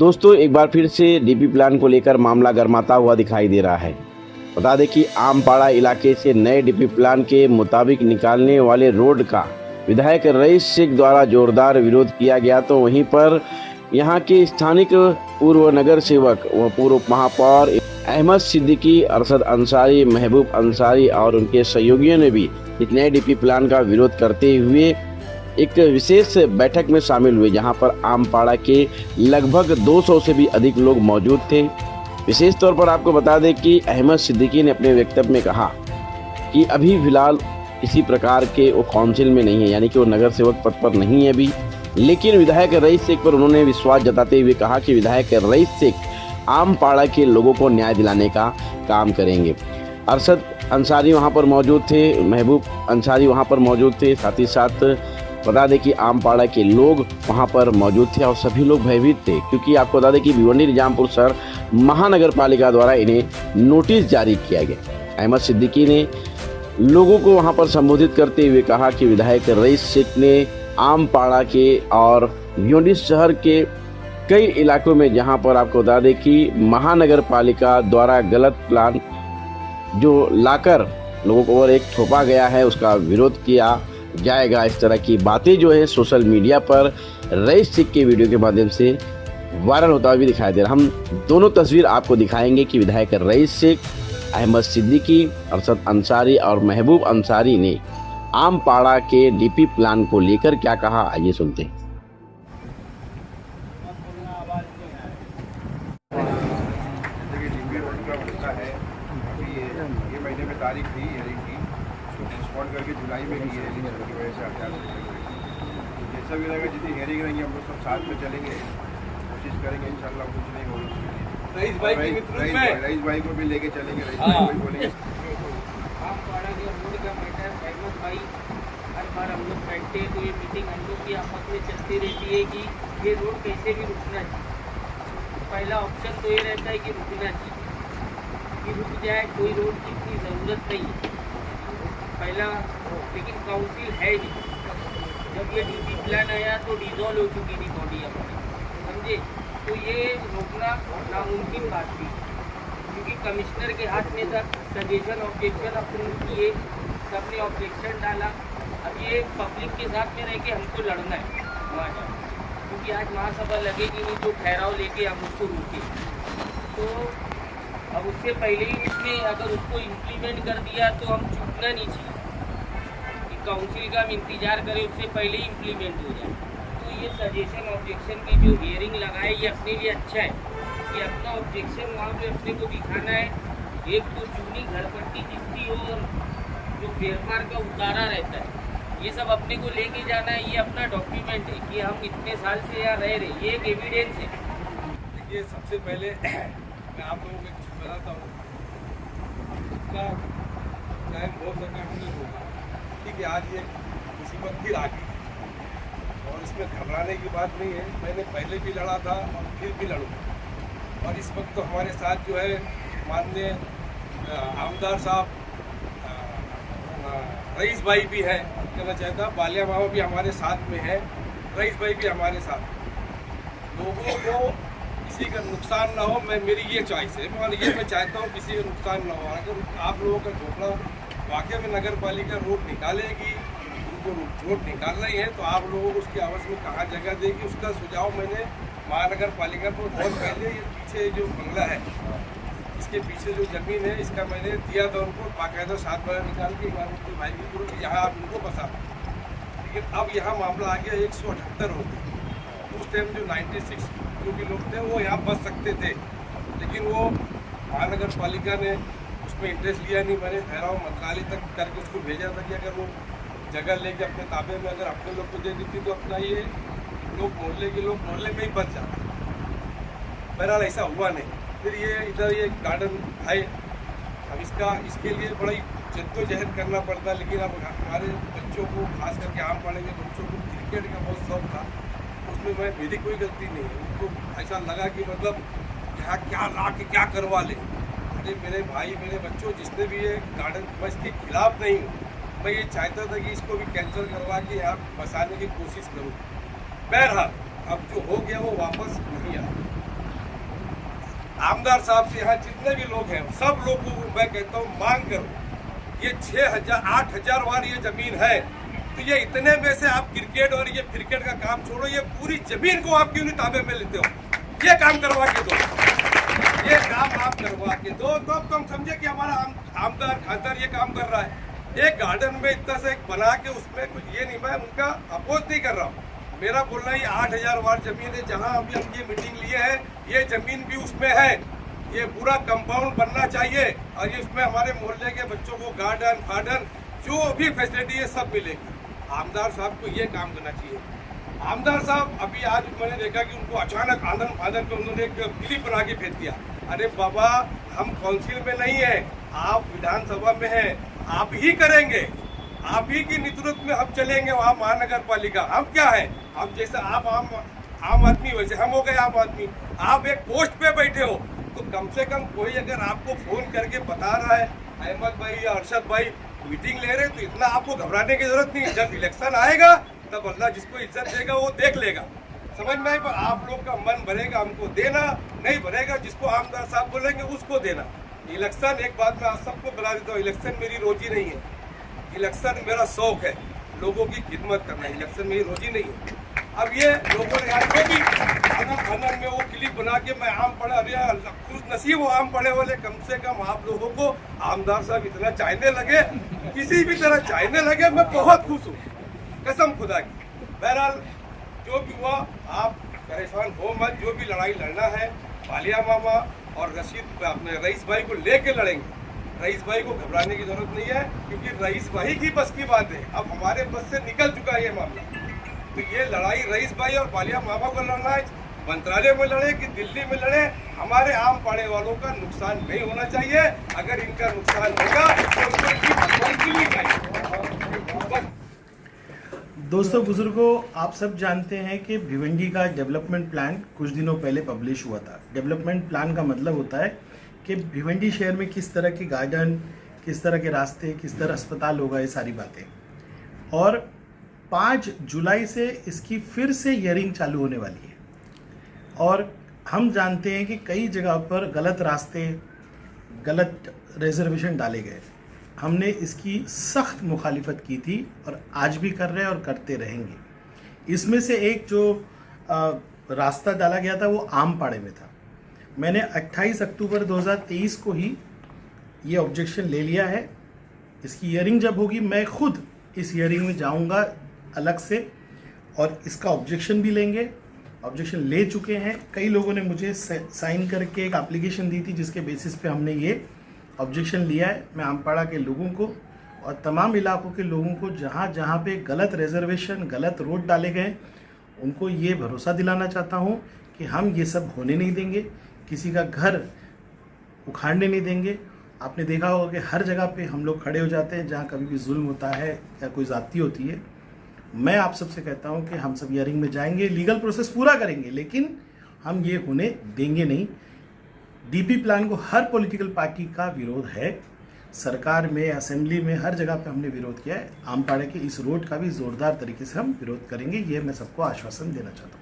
दोस्तों एक बार फिर से डीपी प्लान को लेकर मामला गरमाता हुआ दिखाई दे रहा है। बता दें कि आमपाड़ा इलाके से नए डीपी प्लान के मुताबिक निकालने वाले रोड का विधायक रईस शेख द्वारा जोरदार विरोध किया गया, तो वहीं पर यहां के स्थानिक पूर्व नगर सेवक व पूर्व महापौर अहमद सिद्दीकी, अरशद अंसारी, महबूब अंसारी और उनके सहयोगियों ने भी इस नए डीपी प्लान का विरोध करते हुए एक विशेष बैठक में शामिल हुए, जहां पर आमपाड़ा के लगभग 200 से भी अधिक लोग मौजूद थे। विशेष तौर पर आपको बता दें कि अहमद सिद्दीकी ने अपने वक्तव्य में कहा कि अभी फिलहाल किसी प्रकार के वो काउंसिल में नहीं है, यानी कि वो नगर सेवक पद पर नहीं है अभी, लेकिन विधायक रईस शेख पर उन्होंने विश्वास जताते हुए कहा कि विधायक रईस शेख आमपाड़ा के लोगों को न्याय दिलाने का काम करेंगे। अरशद अंसारी वहां पर मौजूद थे, महबूब अंसारी वहां पर मौजूद थे, साथ ही साथ बता दें कि आमपाड़ा के लोग वहां पर मौजूद थे और सभी लोग भयभीत थे, क्योंकि आपको बता दें कि भिवंडी निजामपुर शहर महानगर पालिका द्वारा इन्हें नोटिस जारी किया गया। अहमद सिद्दीकी ने लोगों को वहां पर संबोधित करते हुए कहा कि विधायक रईस शेख ने आमपाड़ा के और भिवंडी शहर के कई इलाकों में, जहां पर आपको बता दें कि महानगर पालिका द्वारा गलत प्लान जो लाकर लोगों को और एक थोपा गया है, उसका विरोध किया जाएगा। इस तरह की बातें जो है सोशल मीडिया पर रईस शेख के वीडियो के माध्यम से वायरल होता हुआ भी दिखाई दे रहा। हम दोनों तस्वीर आपको दिखाएंगे कि विधायक रईस शेख, अहमद सिद्दीकी, अरशद अंसारी और महबूब अंसारी ने आमपाड़ा के डीपी प्लान को लेकर क्या कहा, आइए सुनते हैं। ये महीने में तारीख थी हेयरिंग की, रिस्पॉन्ड करके जुलाई में की है की वजह से आचार जैसा भी रहेगा, जितनी हेयरिंग रहेंगी हम लोग सब साथ में चलेंगे, कोशिश करेंगे इंशाल्लाह कुछ नहीं होगा। रईस भाई को भी लेके चलेंगे, रईस भाई को बोलेंगे। आमपाड़ा के रोड का मैटर अहमद भाई, हर बार हम लोग बैठते हैं तो ये मीटिंग हम लोग की आपस में चलती रहती है कि ये रोड कैसे भी रुकना चाहिए। पहला ऑप्शन तो ये रहता है कि रुकना चाहिए, कि रुक जाए, कोई रोड की इतनी ज़रूरत नहीं है पहला, लेकिन काउंसिल है नहीं। जब ये डीपी प्लान आया तो डिज़ोल्व हो चुकी थी बॉडी हमारी, समझे, तो ये रोकना नामुमकिन बात थी, क्योंकि कमिश्नर के हाथ में था, सजेशन ऑब्जेक्शन अप्रूव किए, सबने ऑब्जेक्शन डाला। अब ये पब्लिक के साथ में रह के हमको लड़ना है वहाँ जाओ, क्योंकि आज महासभा लगेगी नहीं तो ठहराव लेके हम उसको रोके। तो अब उससे पहले ही उसने अगर उसको इम्प्लीमेंट कर दिया तो हम चूकना नहीं चाहिए कि काउंसिल का हम इंतज़ार करें, उससे पहले ही इम्प्लीमेंट हो जाए। तो ये सजेशन ऑब्जेक्शन की जो हियरिंग लगाए, ये अपने लिए अच्छा है कि अपना ऑब्जेक्शन वहाँ पे अपने को दिखाना है। एक तो चूनी घरपट्टी जिसकी हो, जो फेरफार का उतारा रहता है, ये सब अपने को लेके जाना है। ये अपना डॉक्यूमेंट है कि हम इतने साल से यहाँ रह रहे, ये एक एविडेंस है। देखिए, सबसे पहले मैं आप लोगों को कुछ बताता हूँ, जितना टाइम हो सके हमने होगा, ठीक है। आज ये मुसीबत फिर आ गई और इसमें घबराने की बात नहीं है। मैंने पहले भी लड़ा था और फिर भी लड़ूँगा, और इस वक्त तो हमारे साथ जो है माननीय आमदार साहब रईस भाई भी है, कहना चाहता, बालिया मामा भी हमारे साथ में है, रईस भाई भी हमारे साथ। लोगों को किसी का नुकसान ना हो, मेरी ये चॉइस है, और ये मैं चाहता हूँ किसी का नुकसान ना हो। अगर आप लोगों का झोपड़ा वाकई में नगर पालिका रोड निकालेगी, उनको रोड निकालना ही है, तो आप लोगों को उसकी आवाज़ में कहाँ जगह देगी, उसका सुझाव मैंने महानगर पालिका को बहुत पहले, ये पीछे जो बंगला है इसके पीछे जो ज़मीन है, इसका मैंने दिया था उनको बाकायदा 7 बार निकाल के इमारती भाई की करो, यहाँ आप उनको बसा। लेकिन अब यहाँ मामला आ गया 178 हो गया। उस टाइम जो 96 जो भी लोग थे वो यहाँ बस सकते थे, लेकिन वो महानगर पालिका ने उसमें इंटरेस्ट लिया नहीं। मैंने ठहराव मंत्रालय तक करके उसको भेजा था कि अगर वो जगह लेके अपने ताबे में अगर अपने लोग को दे दी थी तो अपना ये लोग मोहल्ले के लोग मोहल्ले में ही बच जाते। बहरहाल ऐसा हुआ नहीं। फिर ये इधर ये गार्डन है, अब इसके लिए बड़ा जद्दोजहद करना पड़ता, लेकिन अब हमारे बच्चों को, खास करके आमपाड़े के बच्चों को क्रिकेट का बहुत शौक था, उसमें मेरी कोई गलती नहीं है। उनको ऐसा लगा कि मतलब यहाँ क्या ला के क्या करवा ले। अरे मेरे भाई, मेरे बच्चों, जिसने भी ये गार्डन, मैं इसके खिलाफ नहीं हूँ, मैं ये चाहता था कि इसको भी कैंसिल करवा के यहाँ बसाने की कोशिश करूँ। बहरहाल अब जो हो गया वो वापस नहीं आया। आमदार साहब से यहाँ जितने भी लोग हैं सब लोगों को मैं कहता हूँ मांग करो, ये 6,000-8,000 वार ये जमीन है, तो ये इतने में से आप क्रिकेट और ये क्रिकेट का काम छोड़ो, ये पूरी जमीन को आप क्यों नहीं ताबे में लेते हो? ये काम करवा के दो, ये काम आप करवा के दो, तो अब तुम समझे कि हमारा आमदार खासदार ये काम कर रहा है। एक गार्डन में इतना से बना के उसमें कुछ ये नहीं, मैं उनका अपोज नहीं कर रहा हूँ, मेरा बोलना ये 8,000 वार जमीन है जहाँ अभी हम ये मीटिंग लिए हैं, ये जमीन भी उसमें है, ये पूरा कंपाउंड बनना चाहिए और ये उसमें हमारे मोहल्ले के बच्चों को गार्डन फार्डन जो भी फैसिलिटी है सब मिलेगी। आमदार साहब को ये काम करना चाहिए। आमदार साहब अभी आज मैंने देखा कि उनको अचानक आंदन फादन पे उन्होंने एक क्लिप बना के भेज दिया। अरे बाबा, हम काउंसिल में नहीं है, आप विधानसभा में हैं, आप ही करेंगे, आप ही की नेतृत्व में हम चलेंगे वहाँ महानगर पालिका। हम क्या है, हम जैसे आप आम आदमी वैसे हम हो गए आम आदमी। आप एक पोस्ट पे बैठे हो तो कम से कम कोई अगर आपको फोन करके बता रहा है अहमद भाई या अरशद भाई मीटिंग ले रहे, तो इतना आपको घबराने की जरूरत नहीं है। जब इलेक्शन आएगा तब अल्लाह जिसको इज्जत देगा वो देख लेगा, समझ में आए। पर आप लोग का मन भरेगा हमको देना, नहीं भरेगा जिसको आमदार साहब बोलेंगे उसको देना। इलेक्शन, एक बात मैं आप सबको बता देता हूँ, इलेक्शन मेरी रोजी नहीं है, इलेक्शन मेरा शौक है, लोगों की खिदमत करना, इलेक्शन मेरी रोजी नहीं है। अब ये लोगों ने आज जो भी आनंद में वो क्लिप बना के मैं आम पढ़ा, अरे खुश नसीब हो आम पढ़े वाले, कम से कम आप लोगों को आमदार साहब इतना चाहने लगे, किसी भी तरह चाहने लगे, मैं बहुत खुश हूँ कसम खुदा की। बहरहाल जो भी हुआ आप परेशान हो मत, जो भी लड़ाई लड़ना है बालिया मामा और रशीद अपने रईस भाई को लेके लड़ेंगे। रईस भाई को घबराने की जरूरत नहीं है क्योंकि रईस भाई की बस की बात है, अब हमारे बस से निकल चुका है ये मामला। तो ये लड़ाई रईस भाई और बालिया मामा को लड़ना है, मंत्रालय में लड़े कि दिल्ली में लड़े, हमारे आम पाड़े वालों का नुकसान नहीं होना चाहिए। अगर इनका नुकसान होगा तो दोस्तों बुजुर्गों, आप सब जानते हैं कि भिवंडी का डेवलपमेंट प्लान कुछ दिनों पहले पब्लिश हुआ था। डेवलपमेंट प्लान का मतलब होता है कि भिवंडी शहर में किस तरह के गार्डन, किस तरह के रास्ते, किस तरह अस्पताल होगा, ये सारी बातें। और 5 जुलाई से इसकी फिर से हियरिंग चालू होने वाली है और हम जानते हैं कि कई जगह पर गलत रास्ते, गलत रिजर्वेशन डाले गए। हमने इसकी सख्त मुखालिफत की थी और आज भी कर रहे हैं और करते रहेंगे। इसमें से एक जो रास्ता डाला गया था वो आमपाड़े में था। मैंने 28 अक्टूबर 2023 को ही ये ऑब्जेक्शन ले लिया है। इसकी हियरिंग जब होगी मैं खुद इस हियरिंग में जाऊंगा अलग से और इसका ऑब्जेक्शन भी लेंगे। ऑब्जेक्शन ले चुके हैं, कई लोगों ने मुझे साइन करके एक एप्लीकेशन दी थी जिसके बेसिस पे हमने ये ऑब्जेक्शन लिया है। मैं आमपाड़ा के लोगों को और तमाम इलाकों के लोगों को जहाँ जहाँ पे गलत रिजर्वेशन, गलत रोड डाले गए, उनको ये भरोसा दिलाना चाहता हूँ कि हम ये सब होने नहीं देंगे, किसी का घर उखाड़ने नहीं देंगे। आपने देखा होगा कि हर जगह पे हम लोग खड़े हो जाते हैं जहाँ कभी भी जुल्म होता है या कोई ज़्यादती होती है। मैं आप सबसे कहता हूँ कि हम सब हियरिंग में जाएंगे, लीगल प्रोसेस पूरा करेंगे, लेकिन हम ये होने देंगे नहीं। डीपी प्लान को हर पॉलिटिकल पार्टी का विरोध है, सरकार में, असेंबली में, हर जगह पे हमने विरोध किया है। आमपाड़े के इस रोड का भी जोरदार तरीके से हम विरोध करेंगे, ये मैं सबको आश्वासन देना चाहता हूँ।